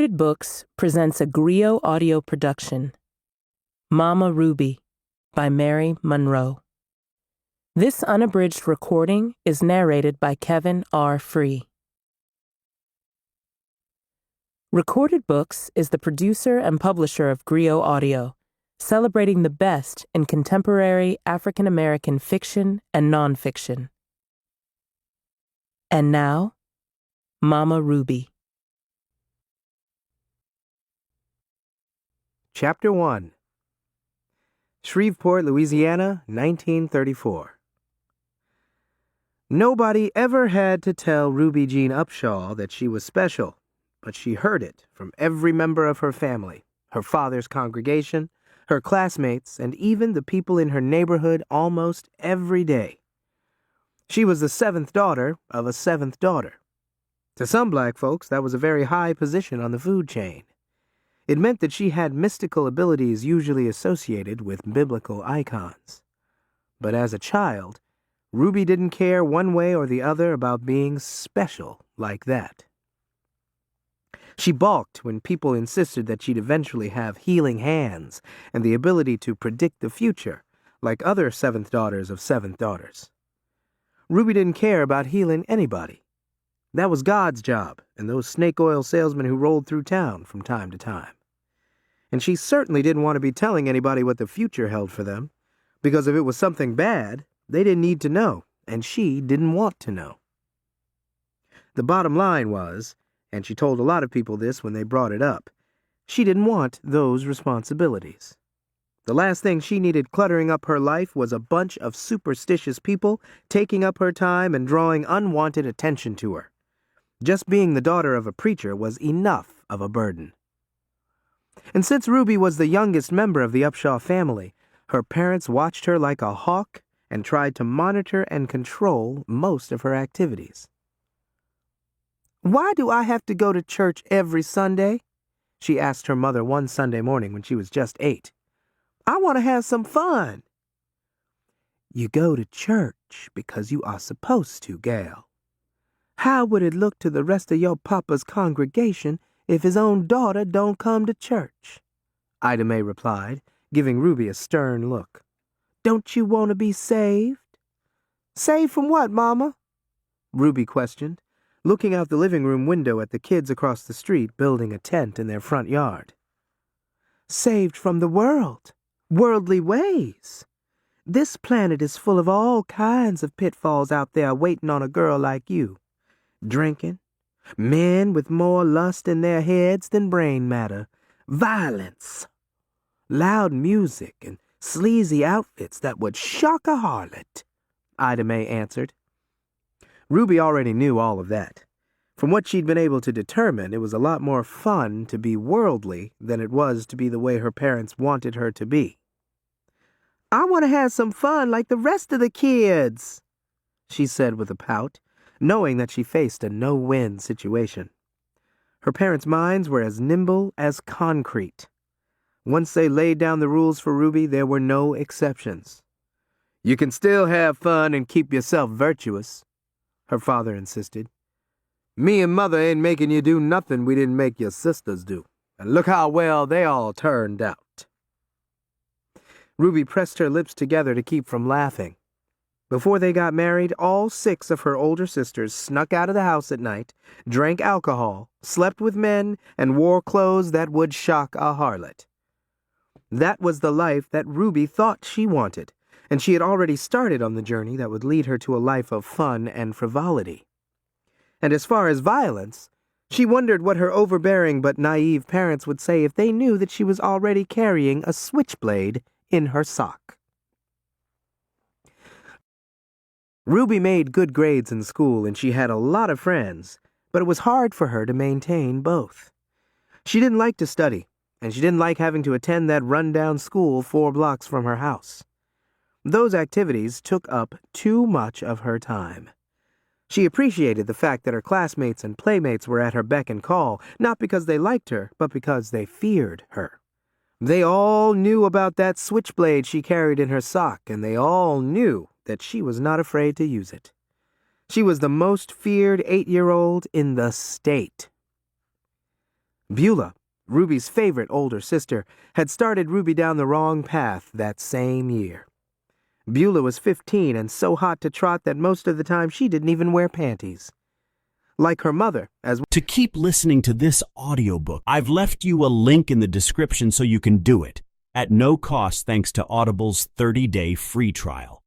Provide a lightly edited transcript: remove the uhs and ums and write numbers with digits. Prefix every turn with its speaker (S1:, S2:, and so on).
S1: Books presents a griot audio production, Mama Ruby by Mary Monroe. This unabridged recording is narrated by Kevin R. Free. Recorded Books is the producer and publisher of Griot Audio, celebrating the best in contemporary African American fiction and nonfiction. And now, Mama Ruby.
S2: Chapter 1. Shreveport, Louisiana, 1934. Nobody ever had to tell Ruby Jean Upshaw that she was special, but she heard it from every member of her family, her father's congregation, her classmates, and even the people in her neighborhood almost every day. She was the seventh daughter of a seventh daughter. To some black folks, that was a very high position on the food chain. It meant that she had mystical abilities usually associated with biblical icons. But as a child, Ruby didn't care one way or the other about being special like that. She balked when people insisted that she'd eventually have healing hands and the ability to predict the future, like other seventh daughters of seventh daughters. Ruby didn't care about healing anybody. That was God's job and those snake oil salesmen who rolled through town from time to time. And she certainly didn't want to be telling anybody what the future held for them, because if it was something bad, they didn't need to know, and she didn't want to know. The bottom line was, and she told a lot of people this when they brought it up, she didn't want those responsibilities. The last thing she needed cluttering up her life was a bunch of superstitious people taking up her time and drawing unwanted attention to her. Just being the daughter of a preacher was enough of a burden. And since Ruby was the youngest member of the Upshaw family, her parents watched her like a hawk and tried to monitor and control most of her activities. "Why do I have to go to church every Sunday?" she asked her mother one Sunday morning when she was just 8. "I want to have some fun." "You go to church because you are supposed to, gal. How would it look to the rest of your papa's congregation if his own daughter don't come to church?" Ida Mae replied, giving Ruby a stern look. "Don't you want to be saved?" "Saved from what, Mama?" Ruby questioned, looking out the living room window at the kids across the street building a tent in their front yard. "Saved from the world, worldly ways. This planet is full of all kinds of pitfalls out there waiting on a girl like you. Drinking, men with more lust in their heads than brain matter, violence, loud music, and sleazy outfits that would shock a harlot," Ida Mae answered. Ruby already knew all of that. From what she'd been able to determine, it was a lot more fun to be worldly than it was to be the way her parents wanted her to be. "I want to have some fun like the rest of the kids," she said with a pout, knowing that she faced a no-win situation. Her parents' minds were as nimble as concrete. Once they laid down the rules for Ruby, there were no exceptions. "You can still have fun and keep yourself virtuous," her father insisted. "Me and Mother ain't making you do nothing we didn't make your sisters do, and look how well they all turned out." Ruby pressed her lips together to keep from laughing. Before they got married, all 6 of her older sisters snuck out of the house at night, drank alcohol, slept with men, and wore clothes that would shock a harlot. That was the life that Ruby thought she wanted, and she had already started on the journey that would lead her to a life of fun and frivolity. And as far as violence, she wondered what her overbearing but naive parents would say if they knew that she was already carrying a switchblade in her sock. Ruby made good grades in school, and she had a lot of friends, but it was hard for her to maintain both. She didn't like to study, and she didn't like having to attend that rundown school 4 blocks from her house. Those activities took up too much of her time. She appreciated the fact that her classmates and playmates were at her beck and call, not because they liked her, but because they feared her. They all knew about that switchblade she carried in her sock, and they all knew that she was not afraid to use it. She was the most feared 8-year-old in the state. Beulah, Ruby's favorite older sister, had started Ruby down the wrong path that same year. Beulah was 15 and so hot to trot that most of the time she didn't even wear panties. Like her mother, as
S3: To keep listening to this audiobook, I've left you a link in the description so you can do it, at no cost thanks to Audible's 30-day free trial.